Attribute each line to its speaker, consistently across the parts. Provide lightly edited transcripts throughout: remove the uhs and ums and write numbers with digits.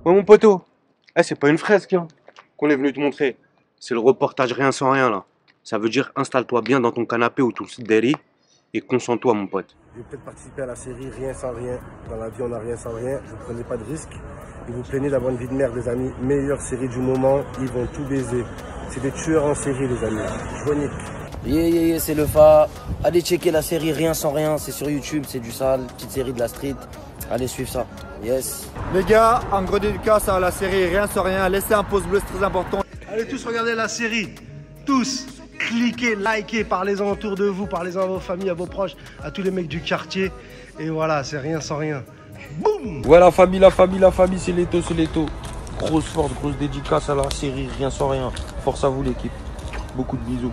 Speaker 1: Ouais, mon poteau. C'est pas une fresque hein, qu'on est venu te montrer. C'est le reportage rien sans rien là. Ça veut dire installe-toi bien dans ton canapé ou tout le derrière et concentre-toi mon pote.
Speaker 2: Je vais peut-être participer à la série Rien sans rien. Dans la vie, on n'a rien sans rien. Vous ne prenez pas de risques. Et vous plaignez d'avoir une vie de merde, les amis. Meilleure série du moment. Ils vont tout baiser. C'est des tueurs en série, les amis. Je vous nique.
Speaker 3: Yeah, c'est le Fa. Allez checker la série Rien sans rien. C'est sur YouTube, c'est du sale. Petite série de la street. Allez suivre ça. Yes.
Speaker 4: Les gars, en gros dédicace à la série Rien sans rien. Laissez un pouce bleu, c'est très important.
Speaker 5: Allez tous regarder la série. Tous. Cliquez, likez, parlez-en autour de vous, parlez-en à vos familles, à vos proches, à tous les mecs du quartier. Et voilà, c'est Rien sans rien. Boum!
Speaker 6: Ouais, la famille, c'est Leto, c'est Leto. Grosse force, grosse dédicace à la série Rien sans rien. Force à vous l'équipe. Beaucoup de bisous.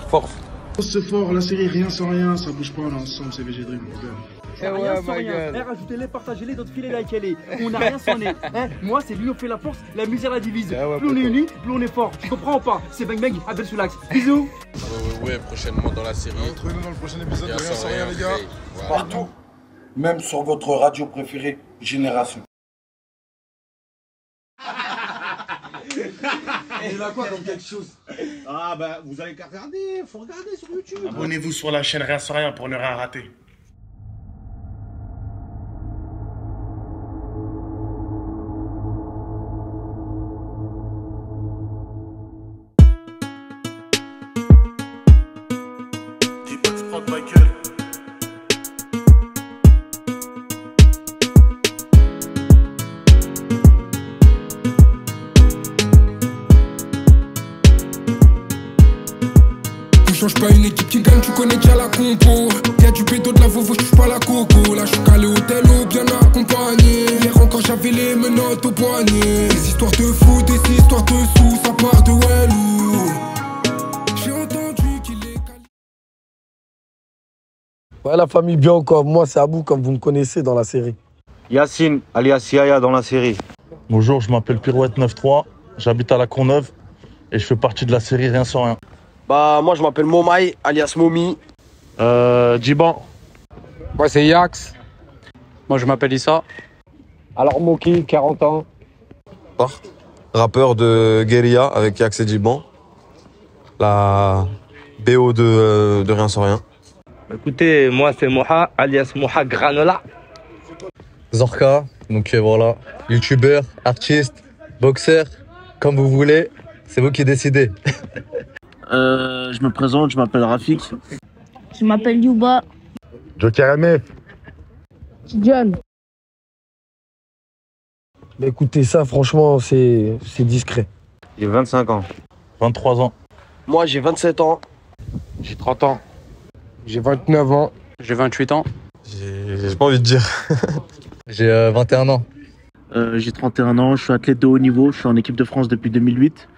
Speaker 6: Force.
Speaker 7: C'est fort, la série Rien sans rien, ça bouge pas, on est ensemble, c'est VG Dream, mon gars.
Speaker 8: Rien sans rien. Rajoutez-les, partagez-les, d'autres filez, likez-les. On n'a rien sans rien. Moi, c'est l'union fait la force, la misère la divise. Plus on est unis, plus on est fort. Tu comprends ou pas? C'est Bang Bang, Abel Soulax. Bisous.
Speaker 9: Ouais, prochainement dans la série.
Speaker 7: Retrouvez-nous dans le prochain épisode de Rien sans rien, les gars.
Speaker 10: Partout, même sur votre radio préférée, Génération.
Speaker 7: Il a quoi comme quelque chose? Ah bah vous avez qu'à regarder, faut regarder sur YouTube. Abonnez-vous sur la chaîne Rien sans rien pour ne rien rater. Michael.
Speaker 11: Change pas une équipe qui gagne, tu connais déjà la compo. Y'a du bédo, de la vovo, je touche pas la coco. Là je suis calé au télo, bien accompagné. Hier encore j'avais les menottes au poignet. Des histoires de fou, des histoires de sous, ça part de Wellou. J'ai entendu qu'il est calé.
Speaker 2: Ouais, la famille, bien encore. Moi, c'est Abou, comme vous me connaissez dans la série.
Speaker 1: Yacine, alias Yaya dans la série.
Speaker 12: Bonjour, je m'appelle Pirouette 93, j'habite à la Courneuve et je fais partie de la série Rien sans rien.
Speaker 13: Bah moi je m'appelle Momaï, alias Momi.
Speaker 14: Djiban.
Speaker 15: Moi c'est Yax.
Speaker 14: Moi je m'appelle Issa.
Speaker 15: Alors Moki, 40 ans.
Speaker 16: Rappeur de Guérilla avec Yax et Djiban. La BO de Rien sans rien.
Speaker 17: Écoutez, moi c'est Moha, alias Moha Granola.
Speaker 18: Zorka, donc voilà, youtubeur, artiste, boxeur, comme vous voulez, c'est vous qui décidez.
Speaker 19: Je me présente, je m'appelle Rafik.
Speaker 20: Je m'appelle Yuba.
Speaker 6: Joker MF.
Speaker 20: John.
Speaker 2: Mais écoutez, ça, franchement, c'est discret.
Speaker 1: J'ai 25 ans.
Speaker 12: 23 ans.
Speaker 13: Moi, j'ai 27 ans.
Speaker 14: J'ai 30 ans.
Speaker 15: J'ai 29 ans.
Speaker 14: J'ai 28 ans.
Speaker 16: J'ai pas envie de dire.
Speaker 18: J'ai 21 ans.
Speaker 19: J'ai 31 ans, je suis athlète de haut niveau, je suis en équipe de France depuis 2008.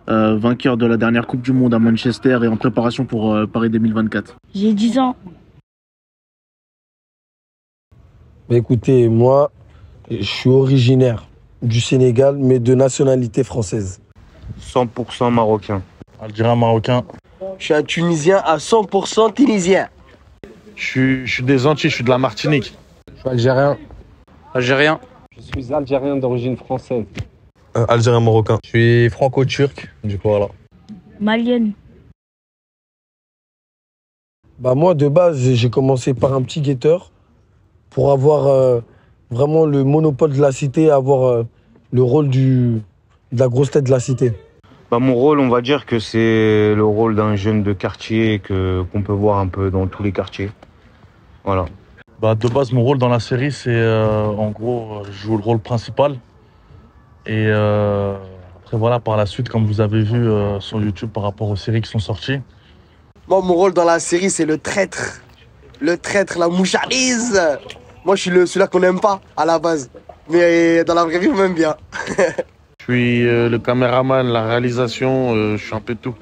Speaker 19: Vainqueur de la dernière Coupe du Monde à Manchester et en préparation pour Paris 2024.
Speaker 20: J'ai 10 ans.
Speaker 2: Mais écoutez, moi, je suis originaire du Sénégal, mais de nationalité française.
Speaker 1: 100% marocain.
Speaker 12: Algérien marocain.
Speaker 13: Je suis un Tunisien à 100% tunisien.
Speaker 14: Je suis des Antilles, je suis de la Martinique.
Speaker 15: Je suis algérien.
Speaker 14: Algérien.
Speaker 15: Je suis algérien d'origine française.
Speaker 16: Algérien marocain.
Speaker 18: Je suis franco-turc, du coup voilà.
Speaker 20: Malienne.
Speaker 2: Bah moi, de base, j'ai commencé par un petit guetteur pour avoir vraiment le monopole de la cité, avoir le rôle de la grosse tête de la cité.
Speaker 1: Bah, mon rôle, on va dire que c'est le rôle d'un jeune de quartier qu'on peut voir un peu dans tous les quartiers. Voilà.
Speaker 12: Bah, de base, mon rôle dans la série, c'est en gros, je joue le rôle principal. Et après, voilà, par la suite, comme vous avez vu sur YouTube par rapport aux séries qui sont sorties.
Speaker 13: Moi, mon rôle dans la série, c'est le traître. Le traître, la mouchalise. Moi, je suis celui-là qu'on n'aime pas à la base. Mais dans la vraie vie, on m'aime bien.
Speaker 14: Je suis le caméraman, la réalisation, je suis un peu de tout.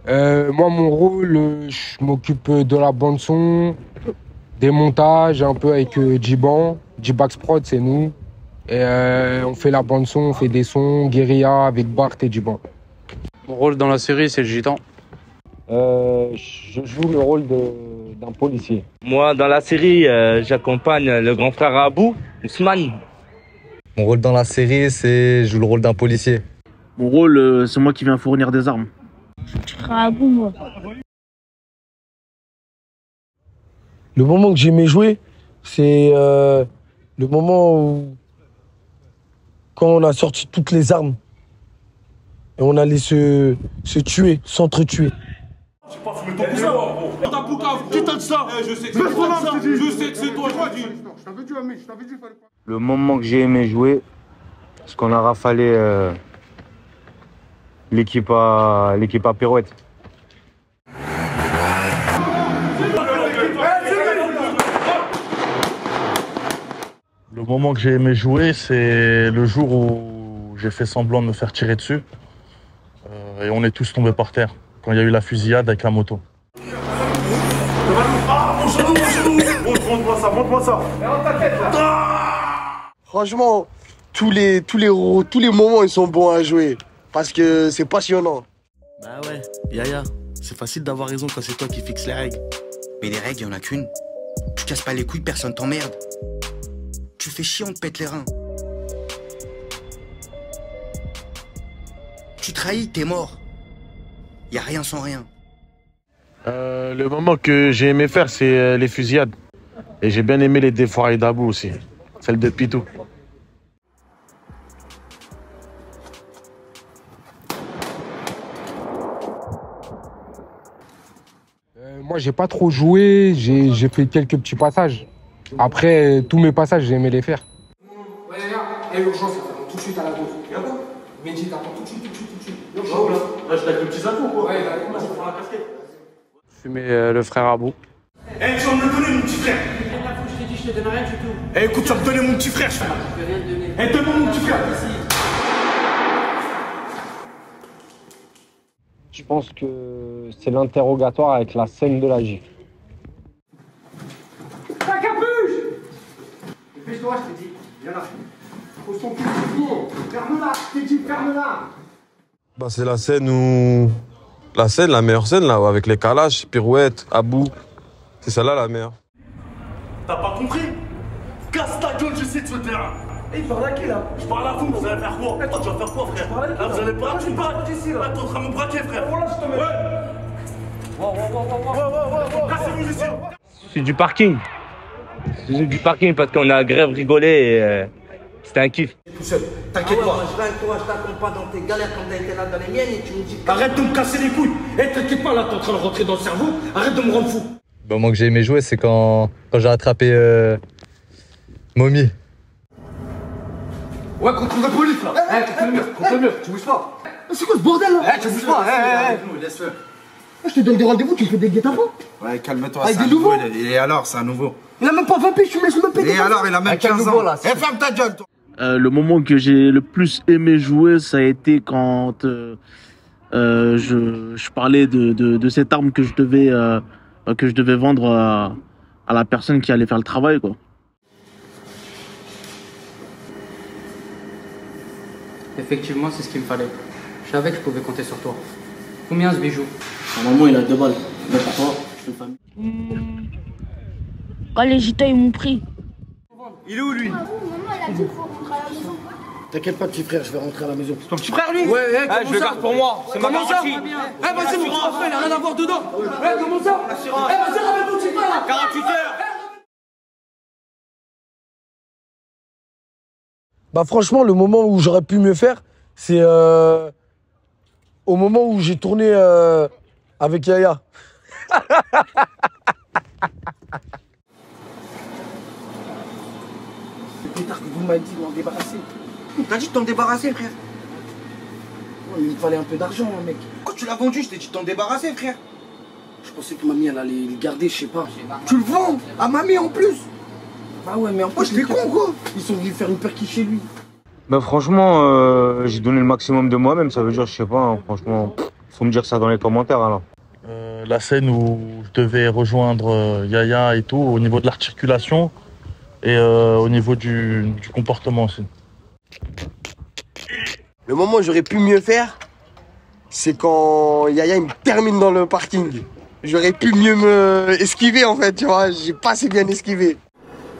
Speaker 15: Moi, mon rôle, je m'occupe de la bande-son, des montages, un peu avec Djiban. Djibax Prod, c'est nous. Et on fait la bande-son, on fait des sons, guérilla avec Bart et Djiban.
Speaker 14: Mon rôle dans la série, c'est le gitan.
Speaker 15: Je joue le rôle d'un policier.
Speaker 17: Moi, dans la série, j'accompagne le grand frère Abou, Ousmane.
Speaker 18: Mon rôle dans la série, c'est je joue le rôle d'un policier.
Speaker 19: Mon rôle, c'est moi qui viens fournir des armes.
Speaker 20: Rabou, moi.
Speaker 15: Le moment que j'aimais jouer, c'est le moment où, quand on a sorti toutes les armes et on allait se tuer, s'entretuer.
Speaker 7: J'ai pas fumé ton cousin. Ta poucave, qui t'a dit ça? Je sais que c'est toi, je sais que c'est toi, je dis. Je t'avais dit, ami, je t'avais dit, fallait pas.
Speaker 6: Le moment que j'ai aimé jouer, c'est qu'on a rafalé l'équipe à Pirouette.
Speaker 12: Le moment que j'ai aimé jouer, c'est le jour où j'ai fait semblant de me faire tirer dessus. Et on est tous tombés par terre, quand il y a eu la fusillade avec la moto.
Speaker 7: Ah, mon genou, montre-moi ça, montre-moi ça.
Speaker 13: Franchement, tous les moments, ils sont bons à jouer. Parce que c'est passionnant.
Speaker 21: Bah ouais, Yaya, c'est facile d'avoir raison quand c'est toi qui fixes les règles.
Speaker 22: Mais les règles, il n'y en a qu'une. Tu casses pas les couilles, personne t'emmerde. Tu fais chier, on te pète les reins. Tu trahis, t'es mort. Y a rien sans rien.
Speaker 14: Le moment que j'ai aimé faire, c'est les fusillades. Et j'ai bien aimé les défoirés d'Abou aussi. Celle de Pitou.
Speaker 15: Moi, j'ai pas trop joué, j'ai fait quelques petits passages. Après, tous mes passages, j'ai aimé les faire.
Speaker 8: Ouais, il y a urgence, tout de suite à la gauche. Mehdi, t'attends tout de suite.
Speaker 7: Oh là, je t'ai avec le petit Zako, quoi.
Speaker 8: Ouais,
Speaker 7: vas-y, prends la casquette.
Speaker 6: Fumer le frère Abou.
Speaker 7: Eh, tu vas me le donner, mon petit frère.
Speaker 8: Je t'ai dit, je te donne rien du tout.
Speaker 7: Eh, écoute, tu vas me donner mon petit frère, je
Speaker 8: peux rien te donner.
Speaker 7: Eh, donne-moi mon petit frère.
Speaker 23: Je pense que c'est l'interrogatoire avec la scène de la gifle.
Speaker 8: Ta capuche! Dépêche-toi, je t'ai dit. Viens là. Pose ton cul, ferme-la, je t'ai dit, ferme-la.
Speaker 16: Bah, c'est la scène où... La meilleure scène, là, avec les Kalash, Pirouette, Abou. C'est celle-là, la meilleure.
Speaker 7: T'as pas compris? Casse ta gueule, je sais de ce terrain.
Speaker 8: Et il parle à qui, là?
Speaker 7: Je parle à vous, vous allez faire quoi? Toi, tu vas faire quoi, frère? Là, vous allez pas... Tu parles ici, là. Là, t'es en train de me braquer, frère.
Speaker 8: Oh là, je te mets.
Speaker 7: Ouais. Cassez-vous ici.
Speaker 17: C'est du parking. C'est du parking parce qu'on a grave rigolé et c'était un kiff.
Speaker 8: Tout seul, t'inquiète pas.
Speaker 3: Moi, je t'accompagne dans tes galères comme t'as été là dans les miennes et tu me dis...
Speaker 8: Arrête de me casser les couilles. Eh, t'inquiète pas, là, t'es en train de rentrer dans le cerveau. Arrête de me rendre fou.
Speaker 18: Le moment que j'ai aimé jouer, c'est quand j'ai attrapé Momi.
Speaker 8: Ouais, contre la police, là. Contre le mur, tu bouges pas. C'est quoi ce bordel, là? Tu bouges pas, laisse-le. Je te donne des rendez-vous, tu fais des guet-apens.
Speaker 4: Ouais, calme-toi,
Speaker 8: avec
Speaker 4: c'est un
Speaker 8: des nouveaux.
Speaker 4: Et alors, c'est un nouveau.
Speaker 8: Il a même pas 20 piges, tu me laisses même péter.
Speaker 4: Et alors, il a même 15 ans.
Speaker 8: Là,
Speaker 4: ferme ta gueule, toi.
Speaker 19: Le moment que j'ai le plus aimé jouer, ça a été quand je parlais de cette arme que je devais vendre à la personne qui allait faire le travail, quoi.
Speaker 24: Effectivement, c'est ce qu'il me fallait. Je savais que je pouvais compter sur toi. Combien ce bijou?
Speaker 19: Normalement, il a 2 balles. Mais pour toi, je fais famille.
Speaker 20: Quand les gitans ils m'ont pris.
Speaker 8: Il est où, lui?
Speaker 20: Maman, elle a dit qu'il faut rentrer à la maison.
Speaker 13: T'inquiète pas, petit frère, je vais rentrer à la maison.
Speaker 8: Ton petit frère, lui?
Speaker 23: Ouais, je le garde pour moi. C'est ma garantie.
Speaker 8: Eh, vas-y, mon petit frère, il a rien à voir dedans. Comment ça? Eh, vas-y, ramène ton petit frère, là.
Speaker 23: 48 heures.
Speaker 15: Bah franchement, le moment où j'aurais pu mieux faire, c'est au moment où j'ai tourné avec Yaya.
Speaker 3: Plus tard que vous m'avez dit de m'en débarrasser. T'as dit de t'en débarrasser, frère. Ouais, il me fallait un peu d'argent, mec. Quand tu l'as vendu, je t'ai dit de t'en débarrasser, frère. Je pensais que mamie, elle allait le garder, je sais pas. Tu le vends à mamie en plus. Bah ouais, mais en plus, t'es con, quoi. Ils sont venus faire une perquis chez lui.
Speaker 6: Bah franchement, j'ai donné le maximum de moi-même, ça veut dire, je sais pas, hein, franchement, faut me dire ça dans les commentaires alors.
Speaker 12: La scène où je devais rejoindre Yaya et tout, au niveau de l'articulation et au niveau du comportement aussi.
Speaker 13: Le moment où j'aurais pu mieux faire, c'est quand Yaya il me termine dans le parking. J'aurais pu mieux me esquiver en fait, tu vois, j'ai pas assez bien esquivé.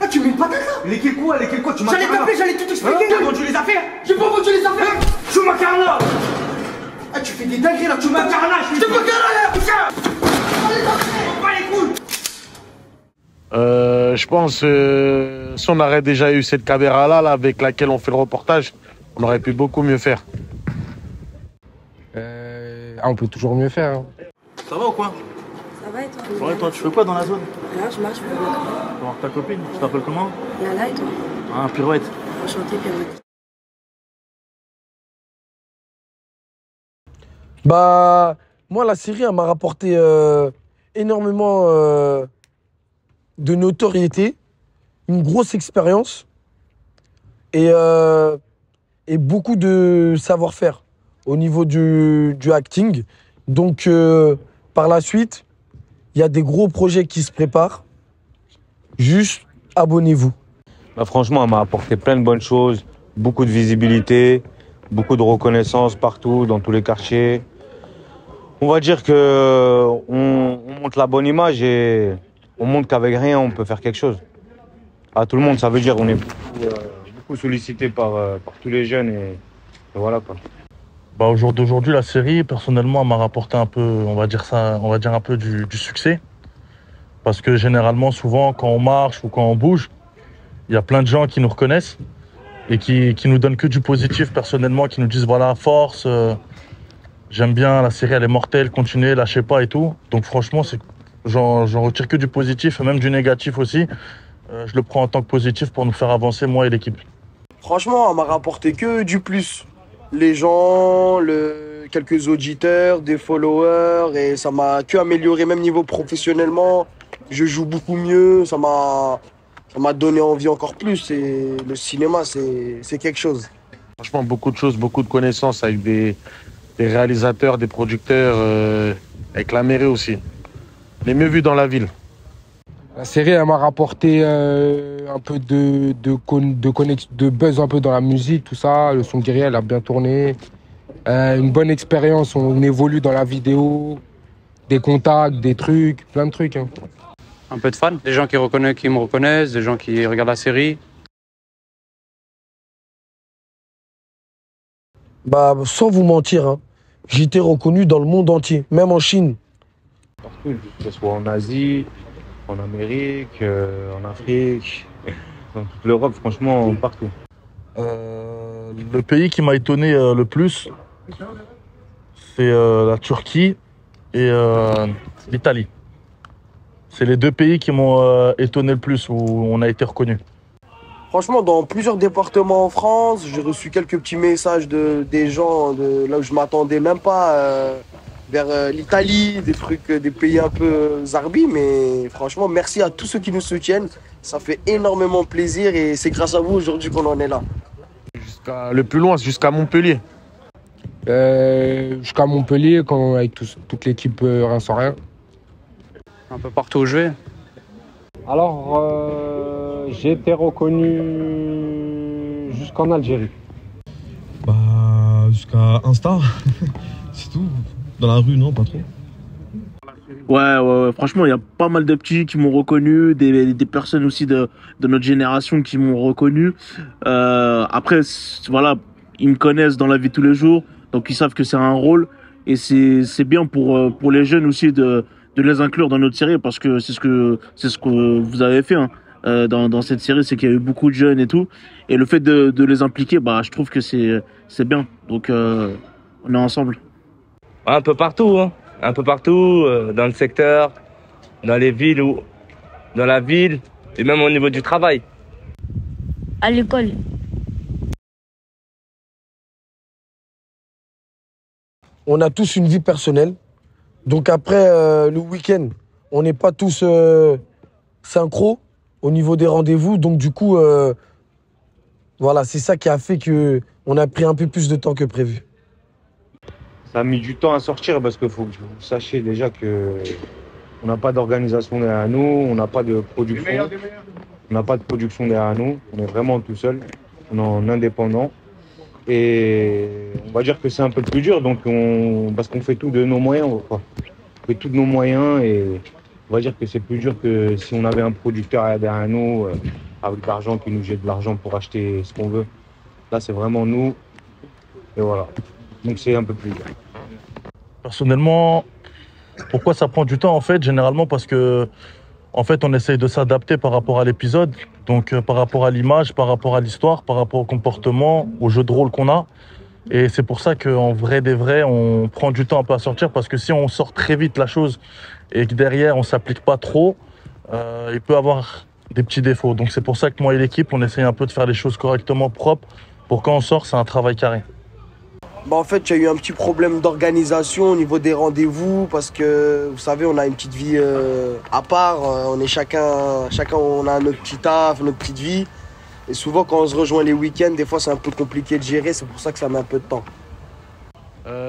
Speaker 3: Ah, tu mets une patate là? Léquel quoi? Tu m'as
Speaker 8: J'allais t'appeler, j'allais tout expliquer.
Speaker 3: T'as vendu les affaires?
Speaker 8: J'ai pas vendu les affaires.
Speaker 3: Je suis macarna. Ah, tu fais des dingueries là, tu macarna.
Speaker 8: Je te macarna, putain.
Speaker 3: On va les couilles.
Speaker 14: Je pense si on aurait déjà eu cette caméra là avec laquelle on fait le reportage, on aurait pu beaucoup mieux faire.
Speaker 15: On peut toujours mieux faire. Hein.
Speaker 21: Ça va ou quoi?
Speaker 5: Ça va et toi?
Speaker 21: Ouais, toi, tu fais quoi dans la zone?
Speaker 5: Là, je marche, je vais voir.
Speaker 21: Tu vas voir ta copine? Tu t'appelles comment?
Speaker 5: Lala et toi?
Speaker 21: Ah, Pirouette.
Speaker 5: Enchantée, Pirouette.
Speaker 9: Bah, moi, la série, elle m'a rapporté énormément de notoriété, une grosse expérience et beaucoup de savoir-faire au niveau du acting. Donc, par la suite, il y a des gros projets qui se préparent. Juste, abonnez-vous.
Speaker 6: Bah, franchement, elle m'a apporté plein de bonnes choses, beaucoup de visibilité, beaucoup de reconnaissance partout, dans tous les quartiers. On va dire que on montre la bonne image et on montre qu'avec rien, on peut faire quelque chose. À tout le monde, ça veut dire qu'on est beaucoup sollicité par tous les jeunes et voilà quoi.
Speaker 12: Bah, au jour d'aujourd'hui, la série, personnellement, elle m'a rapporté un peu, on va dire un peu du succès. Parce que généralement, souvent, quand on marche ou quand on bouge, il y a plein de gens qui nous reconnaissent et qui nous donnent que du positif personnellement, qui nous disent voilà, force, j'aime bien, la série elle est mortelle, continuez, lâchez pas et tout. Donc franchement, j'en retire que du positif et même du négatif aussi. Je le prends en tant que positif pour nous faire avancer, moi et l'équipe.
Speaker 13: Franchement, elle m'a rapporté que du plus. Les gens, quelques auditeurs, des followers, et ça m'a que amélioré, même niveau professionnellement. Je joue beaucoup mieux, ça m'a donné envie encore plus. Et le cinéma, c'est quelque chose.
Speaker 14: Franchement, beaucoup de choses, beaucoup de connaissances avec des réalisateurs, des producteurs, avec la mairie aussi. Les mieux vus dans la ville.
Speaker 15: La série, elle m'a rapporté un peu de buzz un peu dans la musique, tout ça. Le son guerrier, elle a bien tourné. Une bonne expérience, on évolue dans la vidéo. Des contacts, des trucs, plein de trucs. Hein.
Speaker 24: Un peu de fans, des gens qui me reconnaissent, des gens qui regardent la série.
Speaker 9: Bah, sans vous mentir, hein, j'ai été reconnu dans le monde entier, même en Chine.
Speaker 6: Partout, que ce soit en Asie, en Amérique, en Afrique, dans toute l'Europe, franchement, partout.
Speaker 12: Le pays qui m'a étonné le plus, c'est la Turquie et l'Italie. C'est les deux pays qui m'ont étonné le plus, où on a été reconnu.
Speaker 13: Franchement, dans plusieurs départements en France, j'ai reçu quelques petits messages des gens de là où je m'attendais même pas, vers l'Italie, des trucs, des pays un peu zarbi. Mais franchement, merci à tous ceux qui nous soutiennent. Ça fait énormément plaisir et c'est grâce à vous aujourd'hui qu'on en est là.
Speaker 14: Le plus loin, c'est jusqu'à Montpellier.
Speaker 15: Jusqu'à Montpellier, avec toute l'équipe Rien sans rien.
Speaker 24: Un peu partout où je vais.
Speaker 23: Alors, j'ai été reconnu jusqu'en Algérie.
Speaker 16: Bah, jusqu'à Insta, c'est tout. Dans la rue, non, pas trop.
Speaker 19: Ouais, franchement, il y a pas mal de petits qui m'ont reconnu, des personnes aussi de notre génération qui m'ont reconnu. Après, voilà, ils me connaissent dans la vie de tous les jours, donc ils savent que c'est un rôle. Et c'est bien pour les jeunes aussi de les inclure dans notre série, parce que c'est ce que vous avez fait hein, dans cette série, c'est qu'il y a eu beaucoup de jeunes et tout. Et le fait de les impliquer, bah, je trouve que c'est bien. Donc, on est ensemble.
Speaker 17: Un peu partout, hein. Un peu partout, dans le secteur, dans les villes, dans la ville, et même au niveau du travail.
Speaker 20: À l'école.
Speaker 9: On a tous une vie personnelle. Donc après, le week-end, on n'est pas tous synchro au niveau des rendez-vous. Donc du coup, voilà, c'est ça qui a fait qu'on a pris un peu plus de temps que prévu.
Speaker 6: Ça a mis du temps à sortir parce qu'il faut que vous sachiez déjà que on n'a pas d'organisation derrière nous, on n'a pas de production. On n'a pas de production derrière nous, on est vraiment tout seul, on est en indépendant. Et on va dire que c'est un peu plus dur, donc parce qu'on fait tout de nos moyens. Quoi. On fait tout de nos moyens et on va dire que c'est plus dur que si on avait un producteur derrière nous avec l'argent qui nous jette de l'argent pour acheter ce qu'on veut. Là, c'est vraiment nous. Et voilà. Donc, c'est un peu plus dur.
Speaker 12: Personnellement, pourquoi ça prend du temps en fait? Généralement parce que en fait, on essaye de s'adapter par rapport à l'épisode, donc par rapport à l'image, par rapport à l'histoire, par rapport au comportement, au jeu de rôle qu'on a. Et c'est pour ça qu'en vrai des vrais, on prend du temps un peu à sortir, parce que si on sort très vite la chose et que derrière on s'applique pas trop, il peut avoir des petits défauts. Donc c'est pour ça que moi et l'équipe, on essaye un peu de faire les choses correctement, propres, pour quand on sort, c'est un travail carré.
Speaker 13: Bah en fait, il y a eu un petit problème d'organisation au niveau des rendez-vous parce que, vous savez, on a une petite vie à part. On est chacun on a notre petit taf, notre petite vie. Et souvent, quand on se rejoint les week-ends, des fois, c'est un peu compliqué de gérer. C'est pour ça que ça met un peu de temps.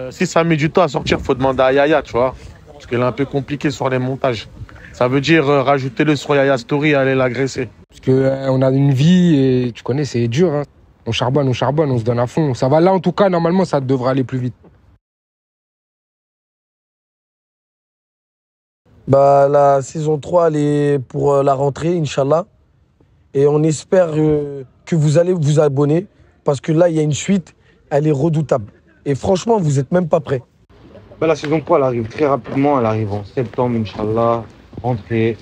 Speaker 14: Si ça met du temps à sortir, faut demander à Yaya, tu vois. Parce qu'elle est un peu compliquée sur les montages. Ça veut dire rajouter-le sur Yaya Story et aller l'agresser.
Speaker 15: Parce qu'on a une vie et tu connais, c'est dur. Hein. On charbonne, on se donne à fond. Ça va là, en tout cas, normalement, ça devrait aller plus vite.
Speaker 9: Bah, la saison 3, elle est pour la rentrée, Inch'Allah. Et on espère que vous allez vous abonner parce que là, il y a une suite, elle est redoutable. Et franchement, vous n'êtes même pas prêts.
Speaker 6: Bah, la saison 3, elle arrive très rapidement. Elle arrive en septembre, Inch'Allah. Rentrée.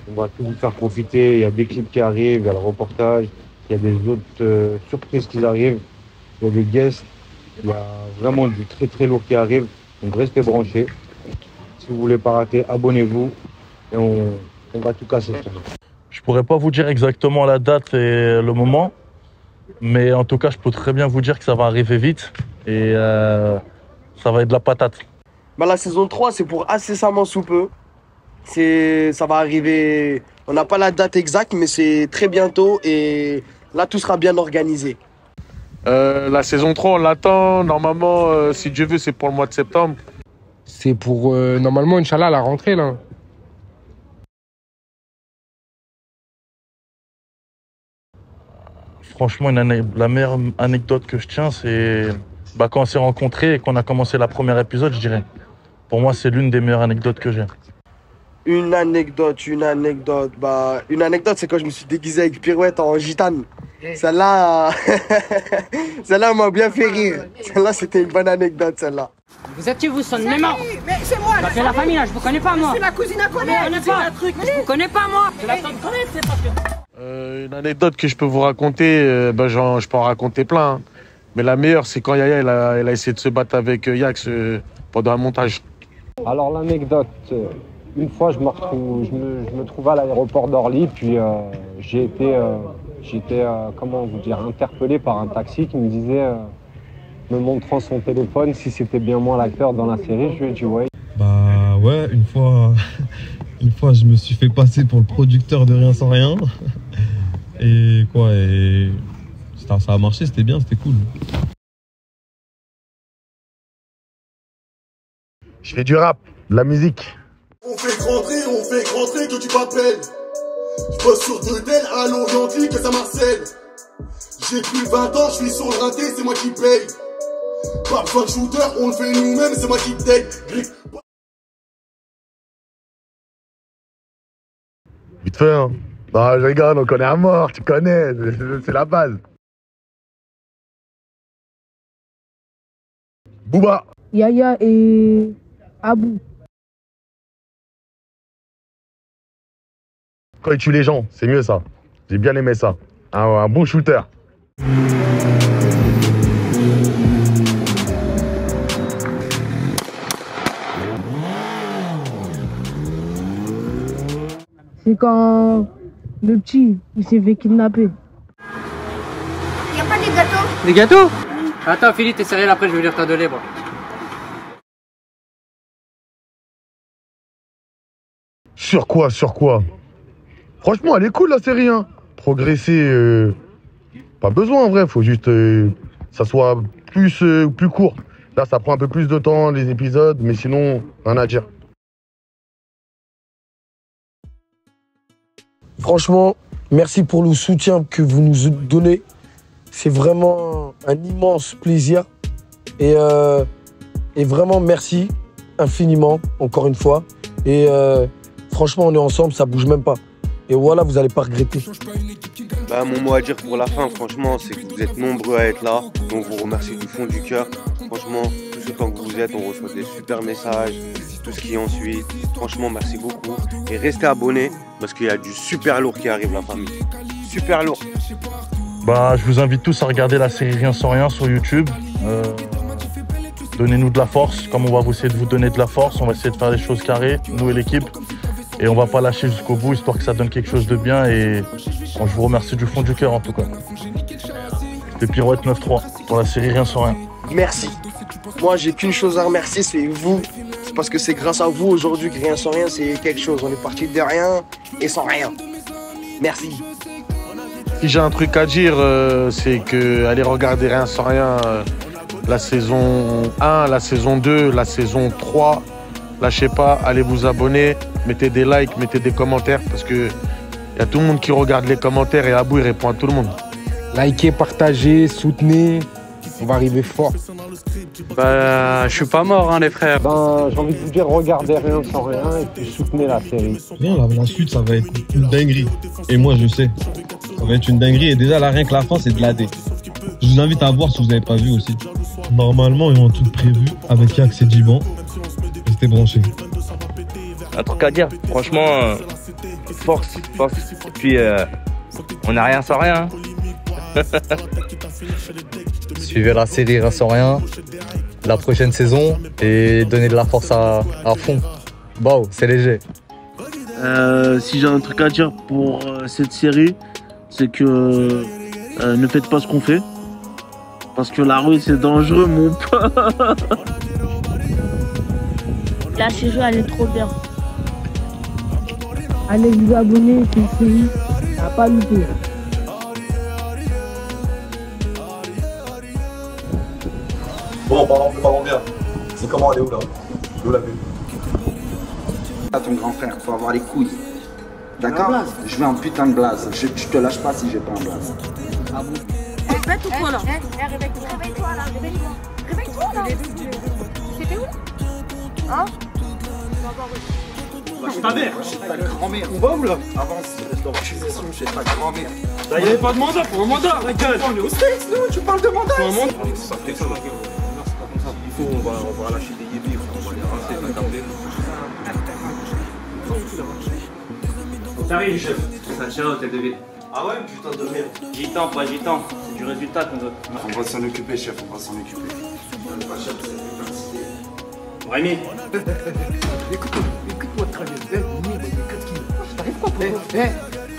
Speaker 6: On va tout vous faire profiter. Il y a des clips qui arrivent, il y a le reportage. Il y a des autres surprises qui arrivent, il y a des guests, il y a vraiment du très très lourd qui arrive. Donc restez branchés. Si vous voulez pas rater, abonnez-vous et on va tout casser.
Speaker 12: Je pourrais pas vous dire exactement la date et le moment, mais en tout cas, je peux très bien vous dire que ça va arriver vite et ça va être de la patate.
Speaker 13: Bah, la saison 3, c'est pour incessamment sous peu. Ça va arriver, on n'a pas la date exacte, mais c'est très bientôt et là, tout sera bien organisé.
Speaker 14: La saison 3, on l'attend. Normalement, si Dieu veut, c'est pour le mois de septembre.
Speaker 15: C'est pour, normalement, Inch'Allah, la rentrée, là.
Speaker 12: Franchement, la meilleure anecdote que je tiens, c'est quand on s'est rencontrés et qu'on a commencé le premier épisode, je dirais. Pour moi, c'est l'une des meilleures anecdotes que j'ai.
Speaker 13: Une anecdote, bah, une anecdote, c'est quand je me suis déguisé avec Pirouette en gitane. Celle-là, celle-là m'a bien fait rire. Celle-là, c'était une bonne anecdote, celle-là.
Speaker 1: Vous êtes qui, vous sonnez mémor? Mais c'est moi, là. C'est la famille, là, je vous connais pas, moi. C'est la cousine à connaître. Je vous connais pas. Je vous connais pas, moi. Je la connaître, c'est parce que...
Speaker 14: Une anecdote que je peux vous raconter, je peux en raconter plein. Hein. Mais la meilleure, c'est quand Yaya, elle a essayé de se battre avec Yax pendant un montage.
Speaker 23: Alors, l'anecdote... Une fois, je me trouvais à l'aéroport d'Orly, puis j'ai été, comment vous dire, interpellé par un taxi qui me disait, me montrant son téléphone, si c'était bien moi l'acteur dans la série. Je lui ai dit ouais.
Speaker 16: Bah ouais, une fois, je me suis fait passer pour le producteur de Rien sans rien. Et quoi, ça a marché, c'était bien, c'était cool.
Speaker 14: Je fais du rap, de la musique.
Speaker 7: On fait rentrer que tu m'appelles. Je bosse sur Totel, à Lorient, que ça Marcel. J'ai plus 20 ans, je suis sur le raté, c'est moi qui paye. Pas besoin de shooter, on le fait nous-mêmes, c'est moi qui t'aide.
Speaker 14: Vite fait, hein. Non, je rigole, on connaît à mort, tu connais, c'est la base. Booba.
Speaker 2: Yaya et Abou.
Speaker 14: Quand il tue les gens, c'est mieux ça. J'ai bien aimé ça. Un bon shooter.
Speaker 2: C'est quand le petit, il s'est fait kidnapper.
Speaker 1: Y'a pas des gâteaux? Des gâteaux? Attends, Philippe, t'es sérieux, après je vais lire ta de libre.
Speaker 14: Sur quoi? Franchement, elle est cool la série, hein. Progresser, pas besoin en vrai, faut juste que ça soit plus court. Là, ça prend un peu plus de temps, les épisodes, mais sinon, rien à dire.
Speaker 9: Franchement, merci pour le soutien que vous nous donnez. C'est vraiment un immense plaisir. Et vraiment, merci infiniment, encore une fois. Et franchement, on est ensemble, ça bouge même pas. Et voilà, vous n'allez pas regretter.
Speaker 10: Bah, mon mot à dire pour la fin, franchement, c'est que vous êtes nombreux à être là. Donc, je vous remercie du fond du cœur. Franchement, tout ce temps que vous êtes, on reçoit des super messages, tout ce qui en suit. Franchement, merci beaucoup. Et restez abonnés parce qu'il y a du super lourd qui arrive, la famille. Super lourd.
Speaker 12: Bah, je vous invite tous à regarder la série Rien sans rien sur YouTube. Donnez-nous de la force, comme on va vous essayer de vous donner de la force. On va essayer de faire les choses carrées, nous et l'équipe. Et on va pas lâcher jusqu'au bout, histoire que ça donne quelque chose de bien. Et je vous remercie du fond du cœur, en tout cas. C'était Pirouette 9-3 pour la série Rien sans rien.
Speaker 13: Merci. Moi, j'ai qu'une chose à remercier, c'est vous. C'est parce que c'est grâce à vous aujourd'hui que Rien sans rien, c'est quelque chose. On est parti de rien et sans rien. Merci.
Speaker 21: Si j'ai un truc à dire, c'est que allez regarder Rien sans rien, la saison 1, la saison 2, la saison 3. Lâchez pas, allez vous abonner, mettez des likes, mettez des commentaires parce que y a tout le monde qui regarde les commentaires et Abou il répond à tout le monde.
Speaker 15: Likez, partagez, soutenez, on va arriver fort.
Speaker 11: Bah, je suis pas mort, hein, les frères.
Speaker 23: Ben, j'ai envie de vous dire, regardez Rien sans rien et puis soutenez la série.
Speaker 16: Non, la suite, ça va être une dinguerie. Et moi, je sais. Ça va être une dinguerie. Et déjà, là, rien que la fin, c'est de la D. Je vous invite à voir si vous n'avez pas vu aussi. Normalement, ils ont tout prévu avec Yax et Djiban. Restez branchés.
Speaker 17: Un truc à dire, franchement, force. Et puis, on n'a rien sans rien.
Speaker 18: Suivez la série Rien sans rien, la prochaine saison, et donnez de la force à fond. Wow, c'est léger.
Speaker 19: Si j'ai un truc à dire pour cette série, c'est que ne faites pas ce qu'on fait. Parce que la rue, c'est dangereux, mon pote.
Speaker 20: La saison, elle est trop bien.
Speaker 2: Allez vous abonner, c'est une série à pas louper.
Speaker 4: Bon, parlons bien. C'est comment aller où là? Où la vue?
Speaker 3: À ton grand frère, faut avoir les couilles. D'accord? Je veux un putain de blaze. Je te lâche pas si j'ai pas un blaze.
Speaker 5: Ah bon? Répète ou quoi là? Réveille-toi là, réveille-toi. Réveille-toi là. C'était où? Hein?
Speaker 8: C'est ta mère.
Speaker 3: C'est ta grand-mère. On va où là? Avance, reste dans la c'est ta grand-mère.
Speaker 8: Là, il n'y avait pas de mandat, pour un mandat, la gueule.
Speaker 3: On est au States, nous, tu parles de mandat.
Speaker 8: Pour un mandat.
Speaker 3: Ça fait ça, la gueule. Il faut, on va lâcher des yébis, on va les rincer, la garder.
Speaker 8: T'arrives, chef.
Speaker 17: C'est un chat, hôtel de ville.
Speaker 3: Ah ouais, putain de merde.
Speaker 17: Gitan, pas gitan. C'est du résultat qu'on veut.
Speaker 3: On va s'en occuper, chef, on va s'en occuper. Pas chef, c'est
Speaker 8: Rémi.
Speaker 3: Écoute-moi très bien. Mon il est 4 kilos. T'arrives pas pour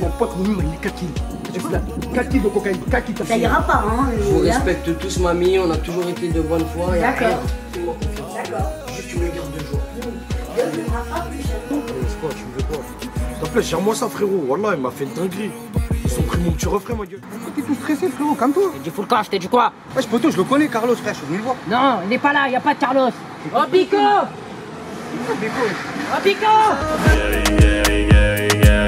Speaker 3: ton pote, mon il est 4 kilos. Tu fous là 4 kilos de cocaïne, 4 kilos.
Speaker 5: Ça ira pas, hein.
Speaker 1: Je vous respecte tous, mamie. On a toujours été de bonne foi.
Speaker 5: D'accord.
Speaker 1: Fais-moi confiance. D'accord. Juste tu me gardes 2 jours.
Speaker 3: Tu veux quoi? S'il te plaît, gère-moi ça, frérot. Wallah, il m'a fait une dinguerie. Ils ont pris mon petit refrain, ma gueule. Pourquoi t'es tout stressé, frérot? Calme-toi.
Speaker 1: T'es du full cash, t'es du quoi?
Speaker 3: Wesh, poto, je le connais, Carlos, frère. Je suis venu le voir.
Speaker 1: Non, il n'est pas là, il n'y a pas de Carlos. Oh, Pico! Oh, Pico!
Speaker 7: Yeah, yeah, yeah, yeah.